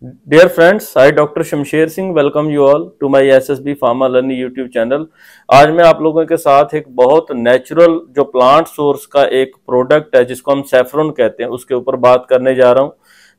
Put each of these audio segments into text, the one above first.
Dear friends, I Dr. Shamsher Singh welcome you all to my SSB Pharma Learning YouTube channel. आज मैं आप लोगों के साथ एक बहुत नेचुरल जो प्लांट सोर्स का एक प्रोडक्ट है जिसको हम सैफरन कहते हैं उसके ऊपर बात करने जा रहा हूं।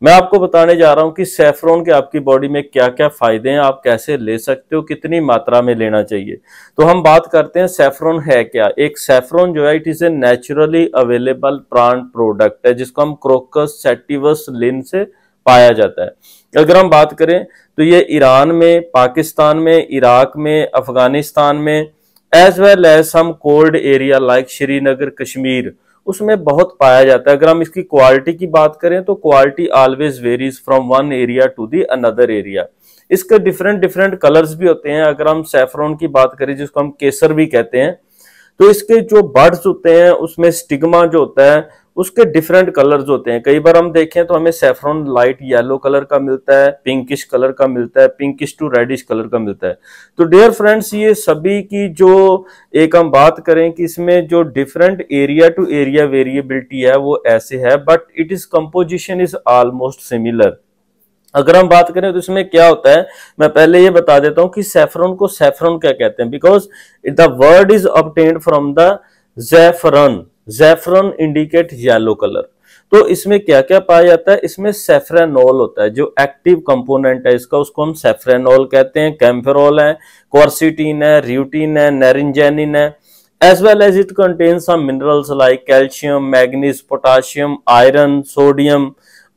मैं आपको बताने जा रहा हूं कि सैफरन के आपकी बॉडी में क्या क्या फायदे हैं, आप कैसे ले सकते हो, कितनी मात्रा में लेना चाहिए। तो हम बात करते हैं सैफरन है क्या। एक सैफरन जो है it is A naturally available plant product है जिसको हम क्रोकस सैटिवस लिन से पाया जाता है। अगर हम बात करें तो ये ईरान में, पाकिस्तान में, इराक में, अफगानिस्तान में as well as some cold area like Srinagar, Kashmir, उसमें बहुत पाया जाता है। अगर हम इसकी क्वालिटी की बात करें तो quality always varies from one area to the another area. इसके डिफरेंट डिफरेंट कलर्स भी होते हैं। अगर हम सैफरन की बात करें जिसको हम केसर भी कहते हैं, तो इसके जो बर्ड्स होते हैं उसमें स्टिग्मा जो होता है उसके डिफरेंट कलर्स होते हैं। कई बार हम देखें तो हमें सैफरन लाइट येलो कलर का मिलता है, पिंकिश कलर का मिलता है, पिंकिश टू रेडिश कलर का मिलता है। तो डियर फ्रेंड्स, ये सभी की जो एक हम बात करें कि इसमें जो different area to area variability है वो ऐसे है, but it is composition is almost similar. अगर हम बात करें तो इसमें क्या होता है, मैं पहले ये बता देता हूं कि सैफरन को सैफरन क्या कहते हैं, because the word is obtained from the ज़ैफरन। ज़ैफरन इंडिकेट येलो कलर। तो इसमें क्या क्या पाया जाता है, इसमें सैफ्रेनोल होता है जो एक्टिव कंपोनेंट है इसका, उसको हम सैफ्रेनोल कहते हैं। कैम्फेरोल है, क्वारसिटीन है, र्यूटीन है, नेरिंजेनिन है, as well as it contains some minerals like calcium, magnesium, potassium, iron, sodium,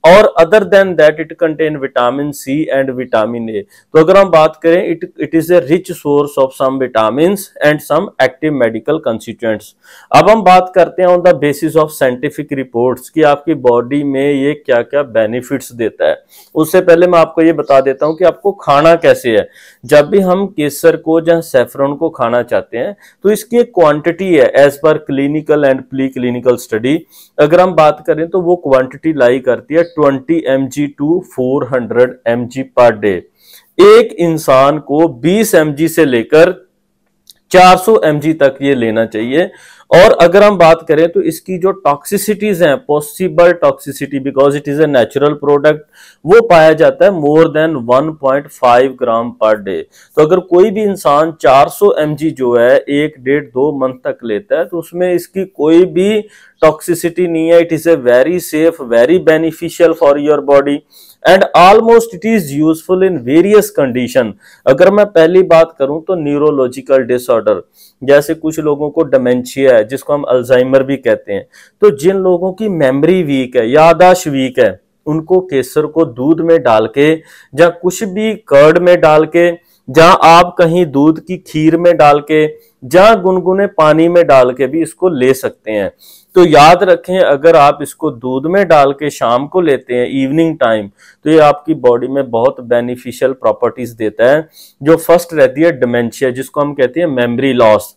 और other than that it contain vitamin C and vitamin A. तो अगर हम बात करें it is a rich source of some vitamin and some active medical constituents. अब हम बात करते हैं on the basis of scientific reports कि आपकी बॉडी में ये क्या क्या बेनिफिट्स देता है। उससे पहले मैं आपको ये बता देता हूं कि आपको खाना कैसे है। जब भी हम केसर को या सैफरन को खाना चाहते हैं तो इसकी एक क्वांटिटी है as per clinical and pre clinical study. अगर हम बात करें तो वो क्वांटिटी लाई करती है 20 mg to 400 mg per day. एक इंसान को 20 mg से लेकर 400 mg तक ये लेना चाहिए। और अगर हम बात करें तो इसकी जो टॉक्सिसिटीज हैं, possible toxicity because it is a natural product, वो पाया जाता है मोर देन 1.5 ग्राम पर डे। तो अगर कोई भी इंसान 400 mg जो है 1-1.5-2 मंथ तक लेता है तो उसमें इसकी कोई भी टॉक्सिसिटी नहीं है। It is a very safe, very beneficial for your body and almost it is useful in various condition. अगर मैं पहली बात करूं तो न्यूरोलॉजिकल डिसऑर्डर, जैसे कुछ लोगों को डिमेंशिया है जिसको हम अल्जाइमर भी कहते हैं, तो जिन लोगों की मेमोरी वीक है, याददाश्त वीक है, उनको केसर को दूध में डाल के या कुछ भी कर्ड में डाल के, जहां आप कहीं दूध की खीर में डाल के, जहां गुनगुने पानी में डाल के भी इसको ले सकते हैं। तो याद रखें, अगर आप इसको दूध में डाल के शाम को लेते हैं इवनिंग टाइम, तो ये आपकी बॉडी में बहुत बेनिफिशियल प्रॉपर्टीज देता है। जो फर्स्ट रहती है डिमेंशिया जिसको हम कहते हैं मेमोरी लॉस,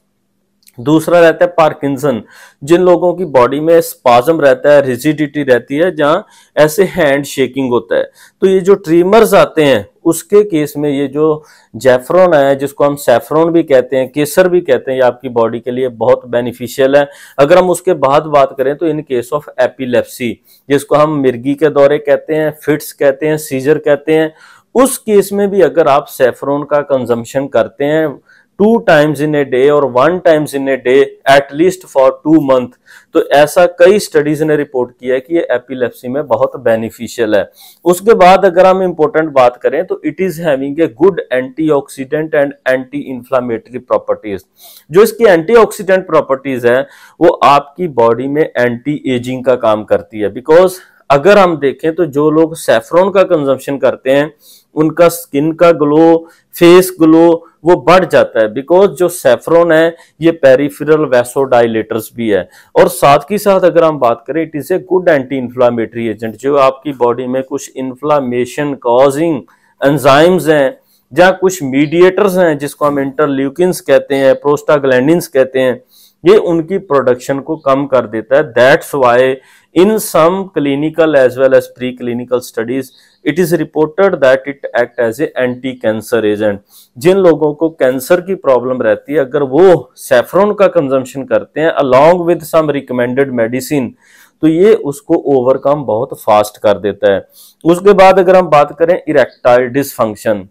दूसरा रहता है पार्किंसन, जिन लोगों की बॉडी में स्पाज्म रहता है, रिजिडिटी रहती है, जहां ऐसे हैंड शेकिंग होता है। तो ये जो ट्रीमर्स आते हैं उसके केस में ये जो जैफरन है जिसको हम सैफरन भी कहते हैं, केसर भी कहते हैं, ये आपकी बॉडी के लिए बहुत बेनिफिशियल है। अगर हम उसके बाद बात करें तो इन केस ऑफ एपिलेप्सी, जिसको हम मिर्गी के दौरे कहते हैं, फिट्स कहते हैं, सीजर कहते हैं, उस केस में भी अगर आप सैफरन का कंजम्पशन करते हैं 2 times in a day और 1 times in a day at least for 2 month, तो ऐसा कई स्टडीज ने रिपोर्ट किया है कि ये एपिलेप्सी में बहुत बेनिफिशियल है। उसके बाद अगर हम इंपॉर्टेंट बात करें तो it is having a good antioxidant and anti inflammatory properties. जो इसकी एंटीऑक्सीडेंट प्रॉपर्टीज है वो आपकी बॉडी में एंटी एजिंग का काम करती है। बिकॉज अगर हम देखें तो जो लोग सैफरन का कंजम्पशन करते हैं उनका स्किन का ग्लो, फेस ग्लो वो बढ़ जाता है। बिकॉज जो सैफरन है ये पेरिफेरल वैसोडाइलेटर्स भी है, और साथ ही साथ अगर हम बात करें it is a good anti inflammatory agent. जो आपकी बॉडी में कुछ इंफ्लामेशन कॉजिंग एंजाइम्स हैं, जहां कुछ मीडिएटर्स हैं जिसको हम इंटरल्यूकिन्स कहते हैं, प्रोस्टाग्लैंडिन्स कहते हैं, ये उनकी प्रोडक्शन को कम कर देता है। That's why in some clinical as well as preclinical studies it is reported that it act as a anti cancer agent। जिन लोगों को कैंसर की प्रॉब्लम रहती है अगर वो सैफरन का कंजम्पशन करते हैं along with some recommended medicine, तो ये उसको ओवरकम बहुत फास्ट कर देता है। उसके बाद अगर हम बात करें इरेक्टाइल डिसफंक्शन,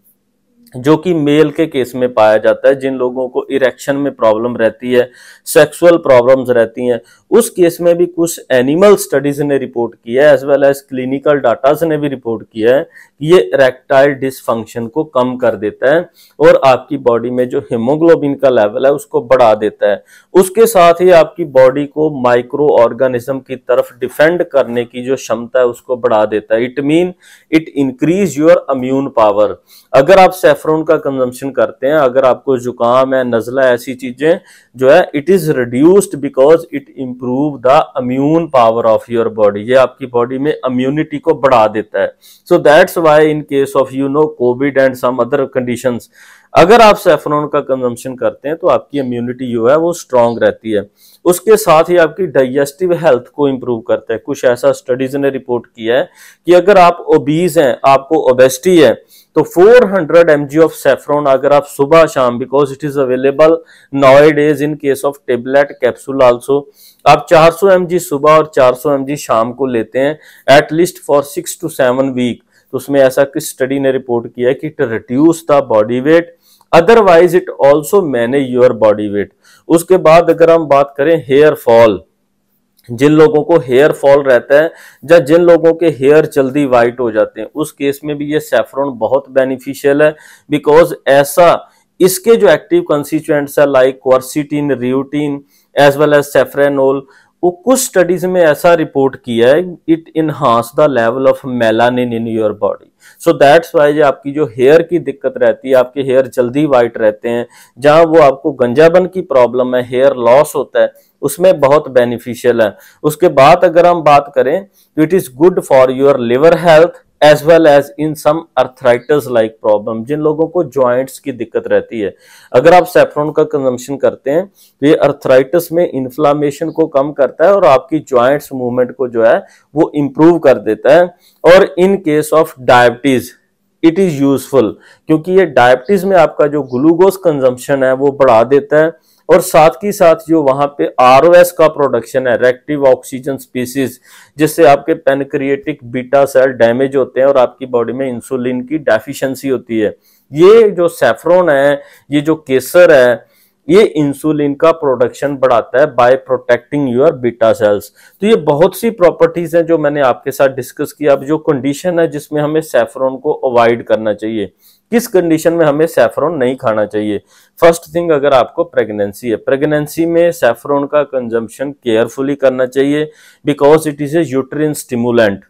जो कि मेल के केस में पाया जाता है, जिन लोगों को इरेक्शन में प्रॉब्लम रहती है, सेक्सुअल प्रॉब्लम्स रहती हैं, उस केस में भी कुछ एनिमल स्टडीज ने रिपोर्ट किया है as well as clinical datas ने भी रिपोर्ट किया है कि ये इरेक्टाइल डिसफंक्शन को कम कर देता है और आपकी बॉडी में जो हीमोग्लोबिन का लेवल है उसको बढ़ा देता है। उसके साथ ही आपकी बॉडी को माइक्रो ऑर्गेनिज्म की तरफ डिफेंड करने की जो क्षमता है उसको बढ़ा देता है। It mean it increase your immune power. अगर आप सैफरॉन का कंजम्पशन करते हैं, अगर आपको जुकाम है, नजला, ऐसी चीजें जो है, it is reduced because it improve the immune power of your body. ये आपकी बॉडी में इम्यूनिटी को बढ़ा देता है। So that's why in case of Covid and some other conditions, अगर आप सैफरॉन का कंजम्पशन करते हैं तो आपकी इम्यूनिटी जो है वो स्ट्रांग रहती है। उसके साथ ही आपकी डाइजेस्टिव हेल्थ को इंप्रूव करता है। कुछ ऐसा स्टडीज ने रिपोर्ट किया है कि अगर आप ओबीज हैं, आपको ओबेसिटी है, तो 400 mg ऑफ सैफरॉन अगर आप सुबह शाम, because it is available nowadays in case of tablet capsule also, आप 400 mg सुबह और 400 mg शाम को लेते हैं एटलीस्ट फॉर 6 to 7 वीक, तो उसमें ऐसा किस स्टडी ने रिपोर्ट किया है कि it reduce the body weight, otherwise it also manage your body weight. उसके बाद अगर हम बात करें हेयर फॉल, जिन लोगों को हेयर फॉल रहता है या जिन लोगों के हेयर जल्दी वाइट हो जाते हैं, उस केस में भी ये सैफरॉन बहुत बेनिफिशियल है, बिकॉज ऐसा इसके जो एक्टिव कंस्टिट्यूएंट्स है लाइक क्वर्सिटीन, रियूटीन एज वेल एज सैफ्रेनोल, वो कुछ स्टडीज में ऐसा रिपोर्ट किया है it enhance the level of melanin in your body. So that's why आपकी जो हेयर की दिक्कत रहती है, आपके हेयर जल्दी वाइट रहते हैं, जहां वो आपको गंजापन की प्रॉब्लम है, हेयर लॉस होता है, उसमें बहुत बेनिफिशियल है। उसके बाद अगर हम बात करें तो it is good for your liver health as well as in some arthritis like problem, जिन लोगों को जॉइंट्स की दिक्कत रहती है, अगर आप सैफरॉन का कंजम्पशन करते हैं तो ये अर्थराइटिस में इन्फ्लामेशन को कम करता है और आपकी जॉइंट्स मूवमेंट को जो है वो इंप्रूव कर देता है। और इन case of diabetes it is useful, क्योंकि ये डायबिटीज में आपका जो ग्लूकोज कंजम्पशन है वो बढ़ा देता है और साथ ही साथ जो वहां पे आरओएस का प्रोडक्शन है, रिएक्टिव ऑक्सीजन स्पीसीज, जिससे आपके पेनक्रिएटिक बीटा सेल डैमेज होते हैं और आपकी बॉडी में इंसुलिन की डेफिशिएंसी होती है। ये जो सैफरॉन है, ये जो केसर है, ये इंसुलिन का प्रोडक्शन बढ़ाता है by protecting your beta cells. तो ये बहुत सी प्रॉपर्टीज हैं जो मैंने आपके साथ डिस्कस किया। अब जो कंडीशन है जिसमें हमें सैफरॉन को अवॉइड करना चाहिए, किस कंडीशन में हमें सैफरॉन नहीं खाना चाहिए। फर्स्ट थिंग, अगर आपको प्रेगनेंसी है, प्रेगनेंसी में सैफरॉन का कंजम्पशन केयरफुली करना चाहिए because it is A uterine stimulant.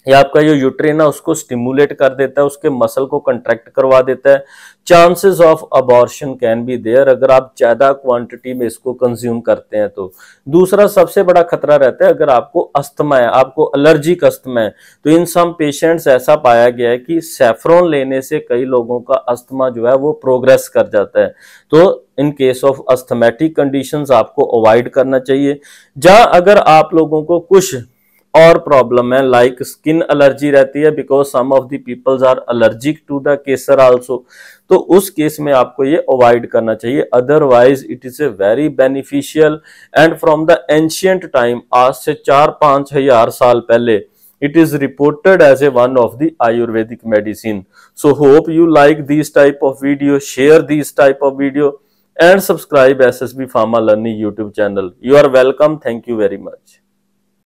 ये आपका जो यूट्रिन है उसको स्टिमुलेट कर देता है, उसके मसल को कंट्रैक्ट करवा देता है। Chances of abortion can be there अगर आप ज्यादा क्वांटिटी में इसको कंज्यूम करते हैं तो। दूसरा सबसे बड़ा खतरा रहता है अगर आपको अस्थमा है, आपको एलर्जिक अस्थमा है, तो इन सम पेशेंट्स ऐसा पाया गया है कि सैफरॉन लेने से कई लोगों का अस्थमा जो है वो प्रोग्रेस कर जाता है। तो इन केस ऑफ अस्थमेटिक कंडीशंस आपको अवॉइड करना चाहिए। जहां अगर आप लोगों को कुछ और प्रॉब्लम है लाइक स्किन एलर्जी रहती है, because some of the peoples are allergic to the kesar also, तो उस केस में आपको ये अवॉइड करना चाहिए। Otherwise it is a very beneficial and from the ancient time, आज से 4-5 हजार साल पहले, it is reported as a one of the Ayurvedic medicine. So hope you like these type of video, share these type of video and subscribe SSB Pharma Learning YouTube channel. You are welcome. Thank you very much.